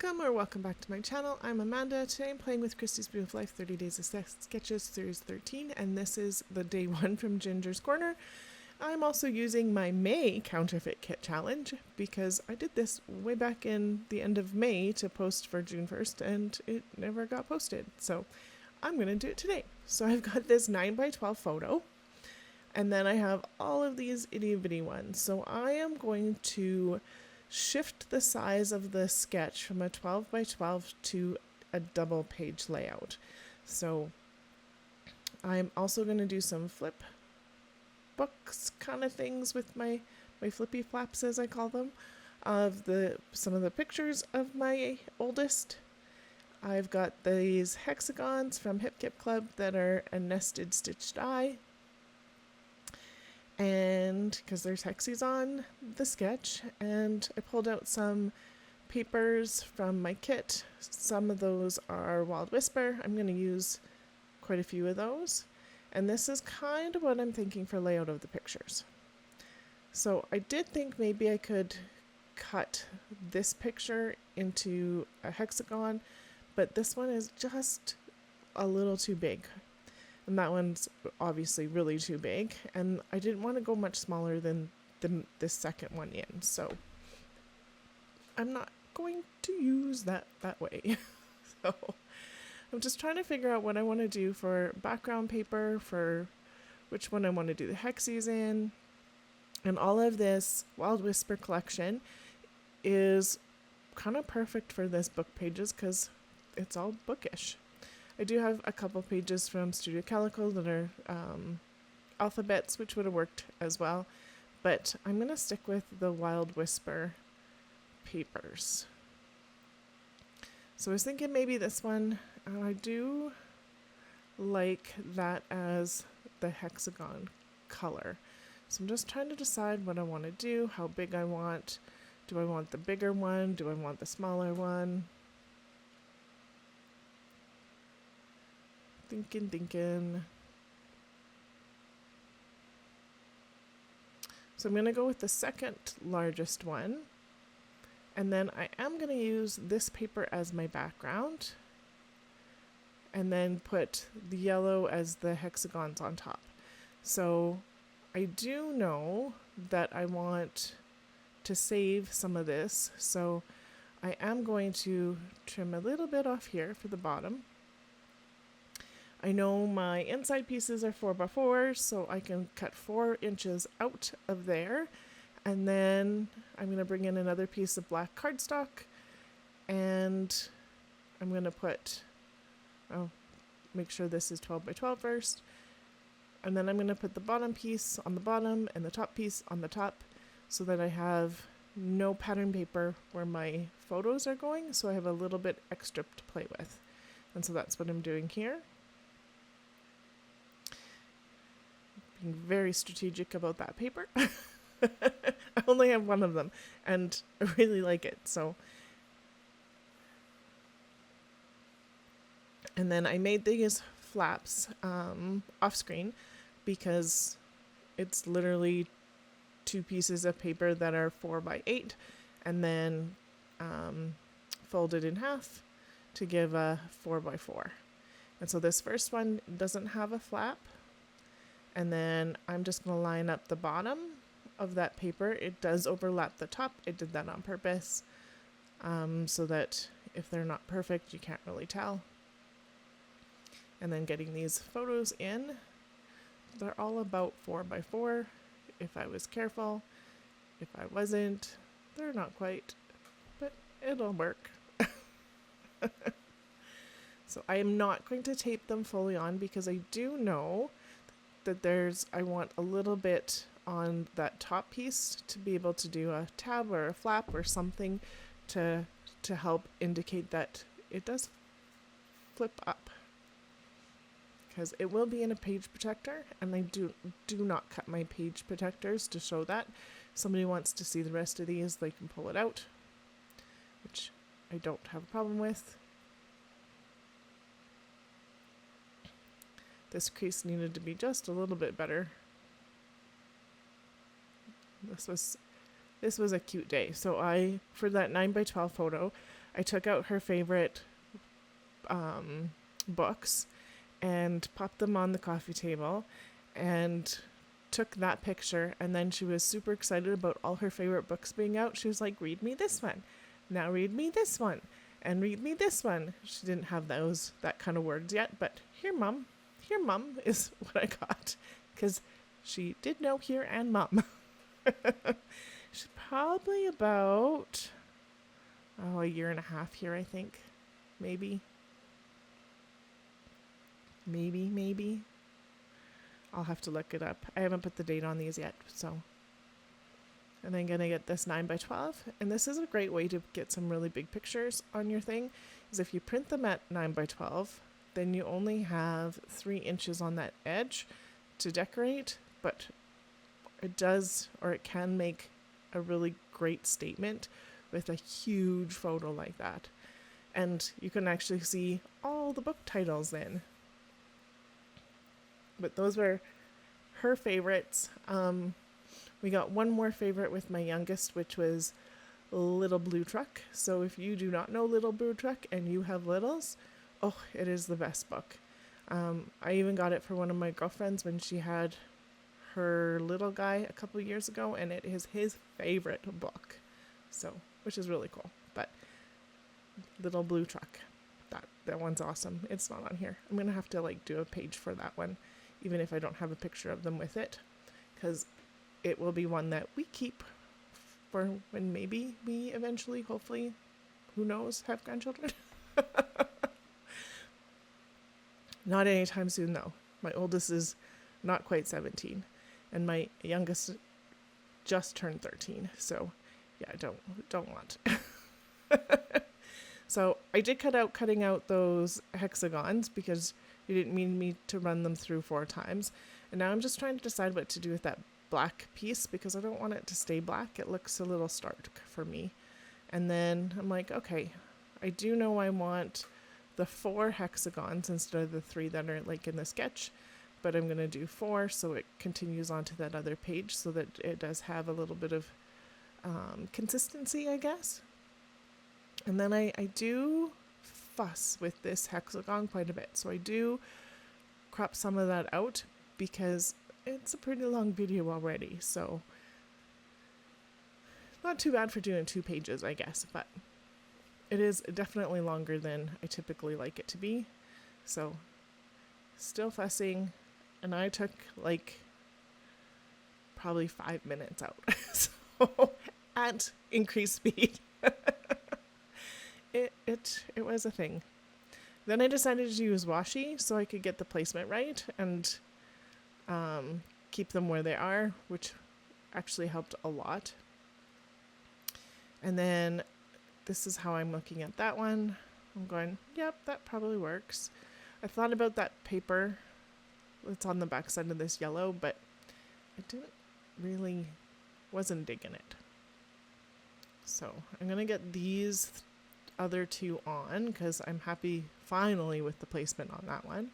Welcome back to my channel. I'm Amanda. Today I'm playing with Christy's Beautiful Life 30 Days of Sketches Series 13, and this is the day one from Ginger's Corner. I'm also using my May Counterfeit Kit challenge because I did this way back in the end of May to post for June 1st and it never got posted. So I'm going to do it today. So I've got this 9x12 photo and then I have all of these itty bitty ones. So I am going to shift the size of the sketch from a 12x12 to a double page layout. So I'm also going to do some flip books kind of things with my flippy flaps, as I call them, of some of the pictures of my oldest. I've got these hexagons from Hip Kip Club that are a nested stitched eye, and because there's hexies on the sketch, and I pulled out some papers from my kit. Some of those are Wild Whisper. I'm going to use quite a few of those, and this is kind of what I'm thinking for layout of the pictures. So I did think maybe I could cut this picture into a hexagon, but this one is just a little too big. And that one's obviously really too big, and I didn't want to go much smaller than this second one in, so I'm not going to use that way. So I'm just trying to figure out what I want to do for background paper, for which one I want to do the hexies in, and all of this Wild Whisper collection is kind of perfect for this book pages because it's all bookish. I do have a couple pages from Studio Calico that are alphabets, which would have worked as well, but I'm going to stick with the Wild Whisper papers. So I was thinking maybe this one, I do like that as the hexagon color. So I'm just trying to decide what I want to do, how big I want. Do I want the bigger one? Do I want the smaller one? Thinking. So I'm going to go with the second largest one. And then I am going to use this paper as my background. And then put the yellow as the hexagons on top. So I do know that I want to save some of this. So I am going to trim a little bit off here for the bottom. I know my inside pieces are 4x4, so I can cut 4 inches out of there. And then I'm going to bring in another piece of black cardstock, and I'm going to make sure this is 12x12 first. And then I'm going to put the bottom piece on the bottom and the top piece on the top so that I have no pattern paper where my photos are going, so I have a little bit extra to play with. And so that's what I'm doing here. Being very strategic about that paper. I only have one of them and I really like it. So, and then I made these flaps off screen because it's literally 2 pieces of paper that are 4x8 and then folded in half to give a 4x4. And so this first one doesn't have a flap. And then I'm just going to line up the bottom of that paper. It does overlap the top. I did that on purpose so that if they're not perfect, you can't really tell. And then getting these photos in. They're all about 4x4 if I was careful. If I wasn't, they're not quite, but it'll work. So I am not going to tape them fully on because I do know that I want a little bit on that top piece to be able to do a tab or a flap or something to help indicate that it does flip up. Because it will be in a page protector, and I do not cut my page protectors to show that. If somebody wants to see the rest of these, they can pull it out, which I don't have a problem with. This crease needed to be just a little bit better. This was a cute day. So for that 9x12 photo, I took out her favorite books and popped them on the coffee table and took that picture. And then she was super excited about all her favorite books being out. She was like, read me this one. Now read me this one. And read me this one. She didn't have that kind of words yet, but here, Mum is what I got. Because she did know here and Mum. She's probably about, a year and a half here, I think. Maybe. I'll have to look it up. I haven't put the date on these yet, so. And I'm going to get this 9x12. And this is a great way to get some really big pictures on your thing, is if you print them at 9x12, then you only have 3 inches on that edge to decorate, but it can make a really great statement with a huge photo like that. And you can actually see all the book titles then. But those were her favorites. We got one more favorite with my youngest, which was Little Blue Truck. So if you do not know Little Blue Truck and you have littles, it is the best book. I even got it for one of my girlfriends when she had her little guy a couple of years ago, and it is his favorite book. So, which is really cool. But Little Blue Truck, that one's awesome. It's not on here. I'm going to have to do a page for that one, even if I don't have a picture of them with it, because it will be one that we keep for when maybe we eventually, hopefully, who knows, have grandchildren. Not anytime soon, though. My oldest is not quite 17, and my youngest just turned 13. So, yeah, I don't want. So I did cutting out those hexagons because you didn't need me to run them through 4 times. And now I'm just trying to decide what to do with that black piece because I don't want it to stay black. It looks a little stark for me. And then I'm like, okay, I do know I want the 4 hexagons instead of the 3 that are in the sketch, but I'm going to do 4 so it continues onto that other page so that it does have a little bit of consistency, I guess. And then I do fuss with this hexagon quite a bit. So I do crop some of that out because it's a pretty long video already. So not too bad for doing 2 pages, I guess, but it is definitely longer than I typically like it to be. So still fussing, and I took probably 5 minutes out. So at increased speed. It was a thing. Then I decided to use washi so I could get the placement right and keep them where they are, which actually helped a lot. And then this is how I'm looking at that one. I'm going, yep, that probably works. I thought about that paper that's on the back side of this yellow, but I wasn't digging it. So I'm going to get these other 2 on because I'm happy finally with the placement on that one.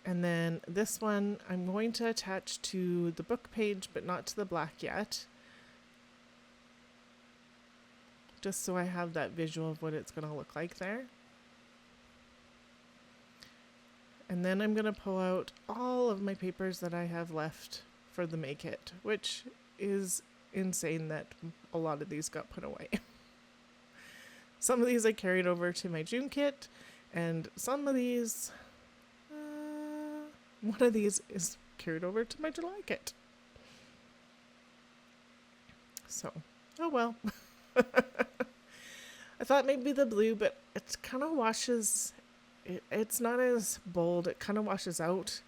And then this one I'm going to attach to the book page, but not to the black yet. Just so I have that visual of what it's going to look like there. And then I'm going to pull out all of my papers that I have left for the May kit, which is insane that a lot of these got put away. Some of these I carried over to my June kit, and some of these, one of these is carried over to my July kit. So, oh well. I thought maybe the blue, but it kind of washes, it's not as bold, it kind of washes out.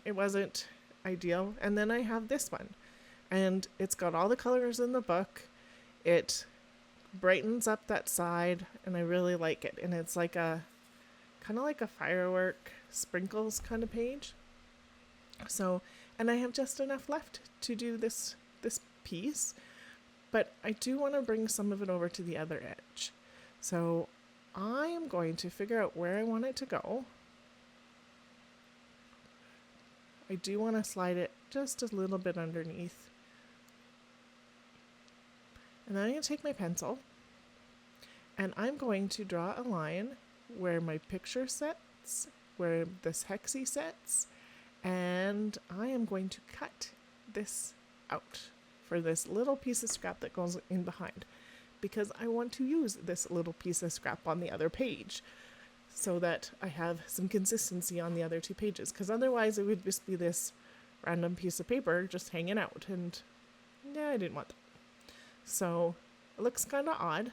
It wasn't ideal. And then I have this one. And it's got all the colors in the book. It brightens up that side, and I really like it. And it's kind of like a firework sprinkles kind of page. So, and I have just enough left to do this piece, but I do want to bring some of it over to the other edge. So I am going to figure out where I want it to go. I do want to slide it just a little bit underneath. And then I'm going to take my pencil and I'm going to draw a line where my picture sits, where this hexie sits, and I am going to cut this out for this little piece of scrap that goes in behind, because I want to use this little piece of scrap on the other page so that I have some consistency on the other two pages, because otherwise it would just be this random piece of paper just hanging out, and yeah, I didn't want that. So it looks kind of odd,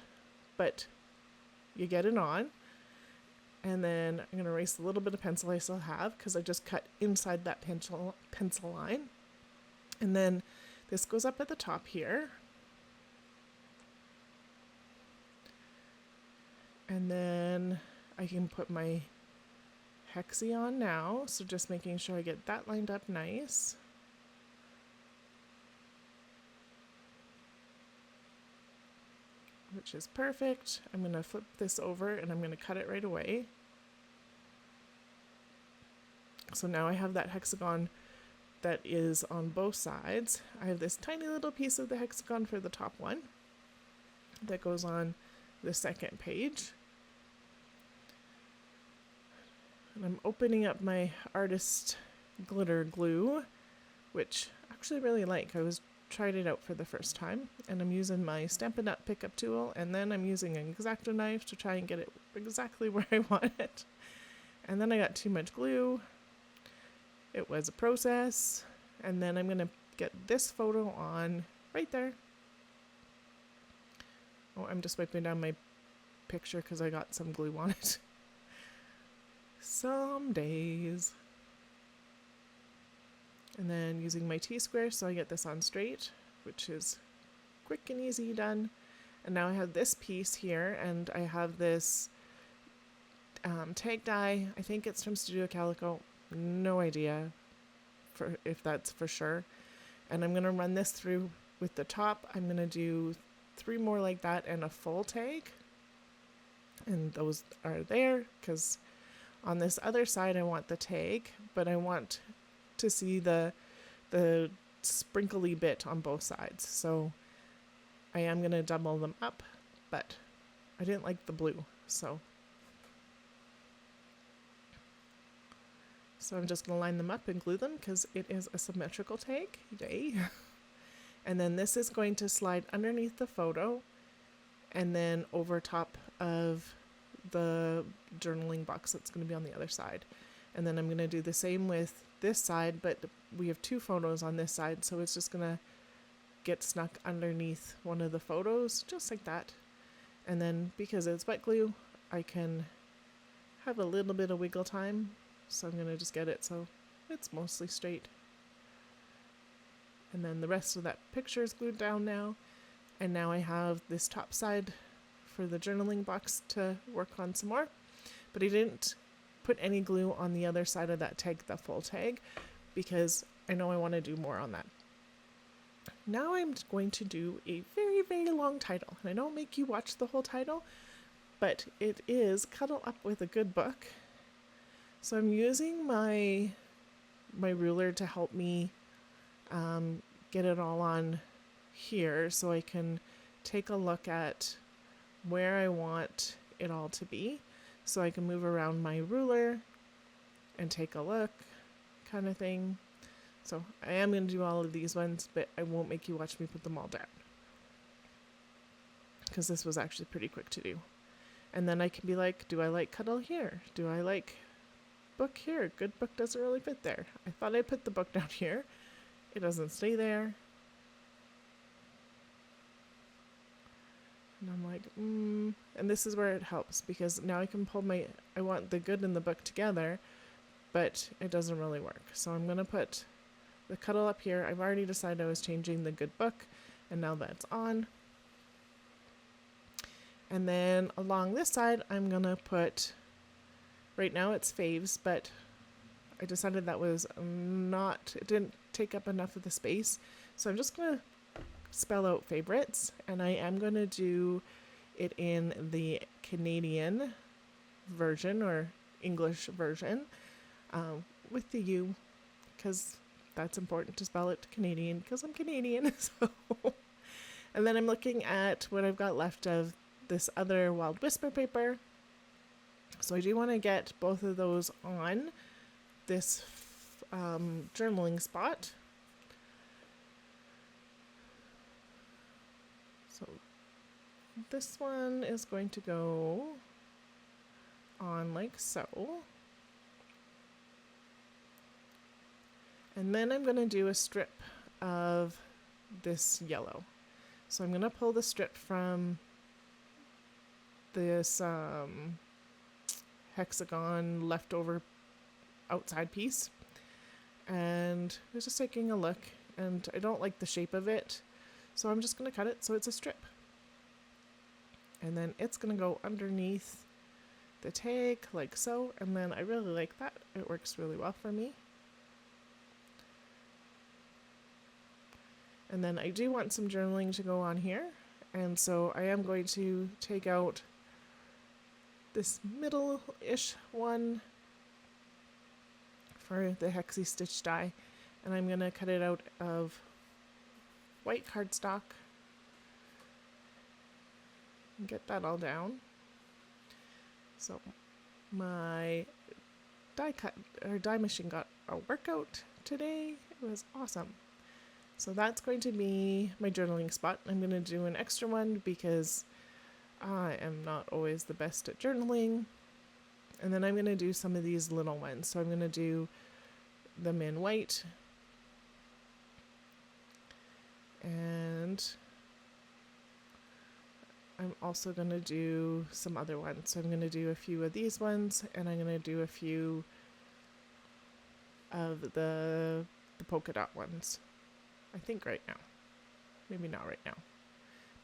but you get it on. And then I'm going to erase a little bit of pencil I still have because I just cut inside that pencil line. And then this goes up at the top here. And then I can put my hexie on now. So just making sure I get that lined up nice. Which is perfect. I'm going to flip this over and I'm going to cut it right away. So now I have that hexagon that is on both sides. I have this tiny little piece of the hexagon for the top one that goes on the second page. And I'm opening up my artist glitter glue, which I actually really like. I tried it out for the first time, and I'm using my Stampin' Up! Pickup tool, and then I'm using an X-Acto knife to try and get it exactly where I want it. And then I got too much glue. It was a process, and then I'm going to get this photo on right there. Oh, I'm just wiping down my picture because I got some glue on it. Some days. And then using my T-square so I get this on straight, which is quick and easy done. And now I have this piece here, and I have this tag die. I think it's from Studio Calico. No idea if that's for sure. And I'm going to run this through with the top. I'm going to do 3 more like that and a full tag. And those are there because on this other side I want the tag, but I want to see the sprinkly bit on both sides. So I am going to double them up, but I didn't like the blue. So I'm just going to line them up and glue them because it is a symmetrical tag. Yay. And then this is going to slide underneath the photo and then over top of the journaling box that's going to be on the other side. And then I'm going to do the same with this side, but we have 2 photos on this side, so it's just going to get snuck underneath one of the photos, just like that. And then because it's wet glue, I can have a little bit of wiggle time. So I'm going to just get it so it's mostly straight. And then the rest of that picture is glued down now. And now I have this top side for the journaling box to work on some more. But I didn't put any glue on the other side of that tag, the full tag, because I know I want to do more on that. Now I'm going to do a very, very long title. And I don't make you watch the whole title, but it is Cuddle Up with a Good Book. So I'm using my ruler to help me get it all on here so I can take a look at where I want it all to be. So I can move around my ruler and take a look kind of thing. So I am going to do all of these ones, but I won't make you watch me put them all down, because this was actually pretty quick to do. And then I can be like, do I like cuddle here? Do I like book here? Good book doesn't really fit there. I thought I put the book down here. It doesn't stay there. And I'm like, and this is where it helps, because now I can pull I want the good and the book together, but it doesn't really work. So I'm going to put the cuddle up here. I've already decided I was changing the good book, and now that's on. And then along this side, I'm going to put, right now it's faves, but I decided that was it didn't take up enough of the space. So I'm just going to spell out favorites, and I am going to do it in the Canadian version or English version with the U, because that's important to spell it Canadian, because I'm Canadian. So, And then I'm looking at what I've got left of this other Wild Whisper paper. So I do want to get both of those on this journaling spot. So this one is going to go on like so. And then I'm going to do a strip of this yellow. So I'm going to pull the strip from this hexagon leftover outside piece. And I was just taking a look, and I don't like the shape of it. So I'm just going to cut it so it's a strip. And then it's going to go underneath the tag like so. And then I really like that. It works really well for me. And then I do want some journaling to go on here. And so I am going to take out this middle-ish one for the hexie stitch die. And I'm going to cut it out of white cardstock. And get that all down. So my die machine got a workout today. It was awesome. So that's going to be my journaling spot. I'm going to do an extra one because I am not always the best at journaling. And then I'm going to do some of these little ones. So I'm going to do them in white. And I'm also going to do some other ones. So I'm going to do a few of these ones, and I'm going to do a few of the polka dot ones. I think right now. Maybe not right now.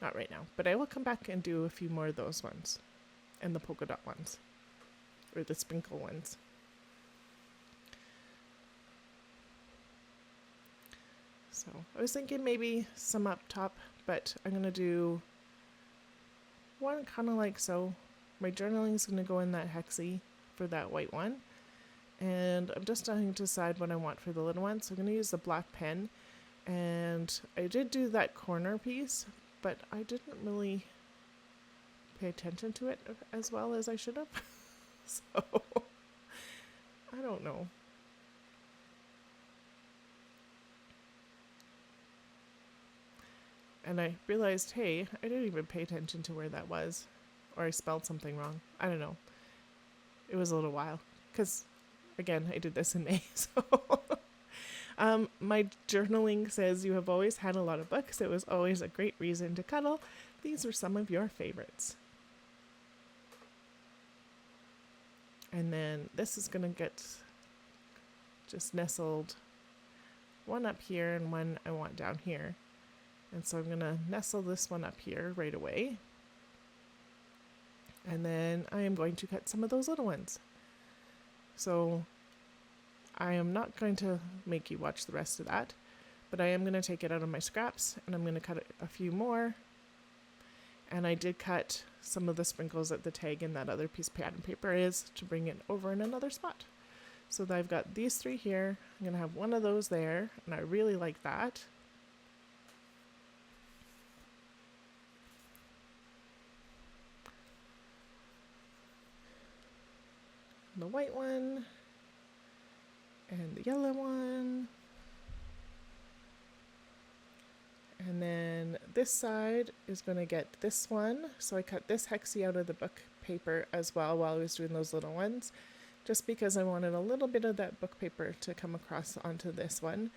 Not right now. But I will come back and do a few more of those ones. And the polka dot ones. Or the sprinkle ones. So I was thinking maybe some up top, but I'm going to do one kind of like so. My journaling is going to go in that hexie for that white one. And I'm just trying to decide what I want for the little one. So I'm going to use the black pen. And I did do that corner piece, but I didn't really pay attention to it as well as I should have. So, I don't know. And I realized, hey, I didn't even pay attention to where that was. Or I spelled something wrong. I don't know. It was a little while. Because, again, I did this in May, so... my journaling says, you have always had a lot of books. It was always a great reason to cuddle. These are some of your favorites. And then this is going to get just nestled one up here and one I want down here. And so I'm going to nestle this one up here right away. And then I am going to cut some of those little ones. So I am not going to make you watch the rest of that, but I am going to take it out of my scraps and I'm going to cut a few more. And I did cut some of the sprinkles that the tag in that other piece of pattern paper is to bring it over in another spot. So I've got these three here. I'm going to have one of those there, and I really like that. The white one. And the yellow one. And then this side is going to get this one. So I cut this hexie out of the book paper as well while I was doing those little ones. Just because I wanted a little bit of that book paper to come across onto this one.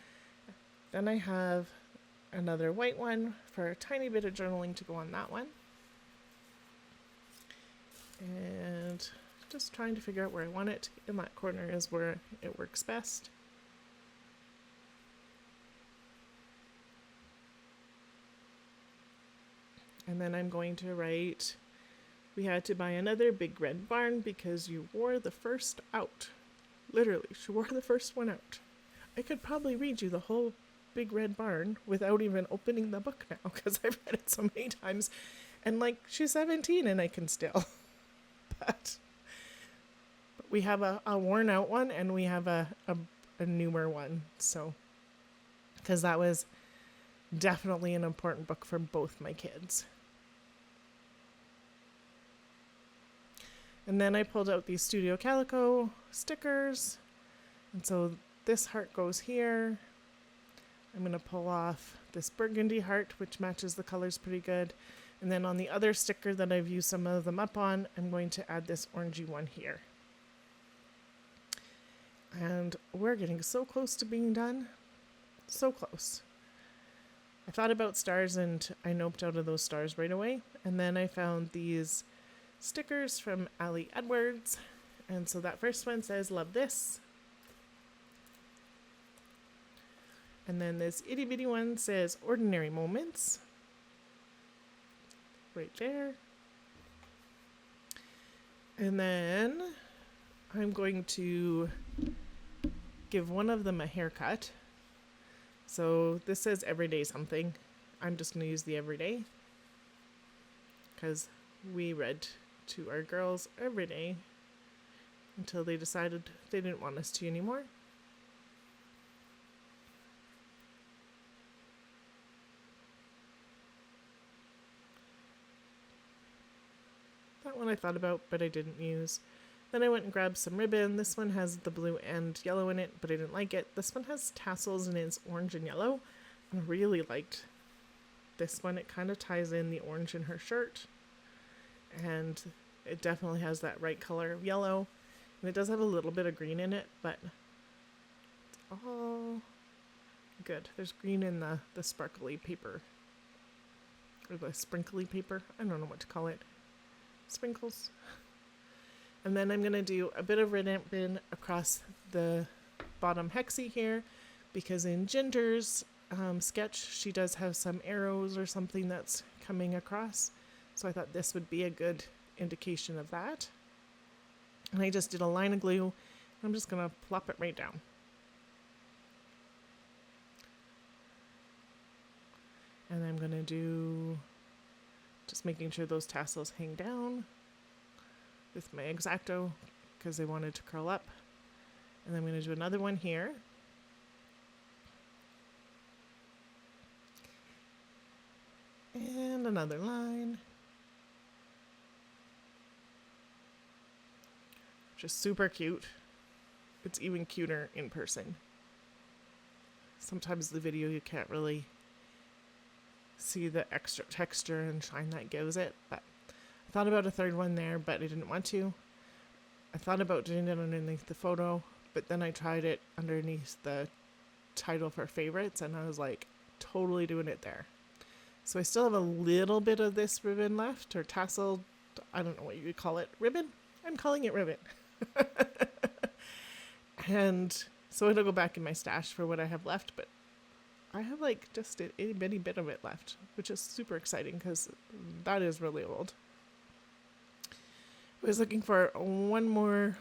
Then I have another white one for a tiny bit of journaling to go on that one. And just trying to figure out where I want it. In that corner is where it works best. And then I'm going to write, we had to buy another big red barn because you wore the first out. Literally, she wore the first one out. I could probably read you the whole big red barn without even opening the book now because I've read it so many times. And like, she's 17 and I can still. But we have a worn out one and we have a newer one. So, because that was definitely an important book for both my kids. And then I pulled out these Studio Calico stickers. And so this heart goes here. I'm going to pull off this burgundy heart, which matches the colors pretty good. And then on the other sticker that I've used some of them up on, I'm going to add this orangey one here. And we're getting so close to being done. So close. I thought about stars and I noped out of those stars right away. And then I found these stickers from Ali Edwards. And so that first one says, "Love this." And then this itty bitty one says, "Ordinary Moments." Right there. And then I'm going to give one of them a haircut. So this says everyday something. I'm just going to use the everyday because we read to our girls every day until they decided they didn't want us to anymore. That one I thought about, but I didn't use. Then I went and grabbed some ribbon. This one has the blue and yellow in it, but I didn't like it. This one has tassels and it's orange and yellow. I really liked this one. It kind of ties in the orange in her shirt. And it definitely has that right color of yellow. And it does have a little bit of green in it, but it's all good. There's green in the sparkly paper. Or the sprinkly paper. I don't know what to call it. Sprinkles. And then I'm going to do a bit of ribbon across the bottom hexie here, because in Ginger's sketch she does have some arrows or something that's coming across, so I thought this would be a good indication of that. And I just did a line of glue. I'm just going to plop it right down. And I'm going to do just making sure those tassels hang down with my X-Acto because they wanted to curl up. And then I'm going to do another one here. And another line. Just super cute. It's even cuter in person. Sometimes the video you can't really see the extra texture and shine that gives it, but I thought about a third one there, but I didn't want to. I thought about doing it underneath the photo, but then I tried it underneath the title for favorites and I was like totally doing it there. So I still have a little bit of this ribbon left, or tassel, I don't know what you would call it. Ribbon? I'm calling it ribbon. And so it'll go back in my stash for what I have left, but I have like just an itty bitty bit of it left, which is super exciting because that is really old. I was looking for one more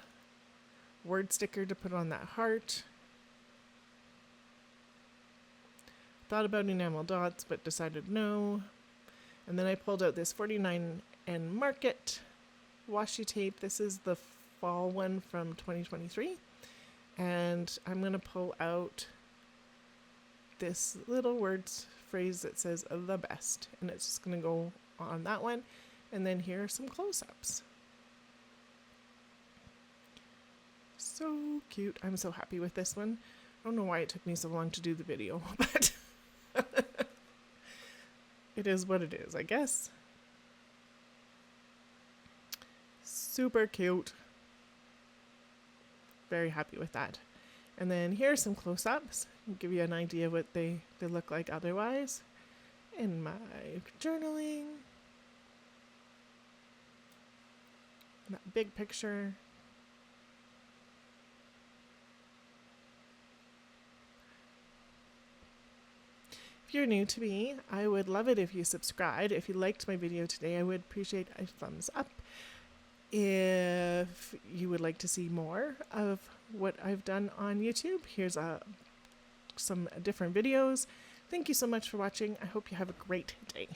word sticker to put on that heart. Thought about enamel dots, but decided no. And then I pulled out this 49 and Market washi tape. This is the fall one from 2023. And I'm going to pull out this little words phrase that says "the best," and it's just going to go on that one. And then here are some close-ups. So cute. I'm so happy with this one. I don't know why it took me so long to do the video, but it is what it is, I guess. Super cute. Very happy with that. And then here are some close-ups. I'll give you an idea what they look like otherwise. In my journaling. That big picture. If you're new to me, I would love it if you subscribed. If you liked my video today, I would appreciate a thumbs up. If you would like to see more of what I've done on YouTube, here's some different videos. Thank you so much for watching. I hope you have a great day.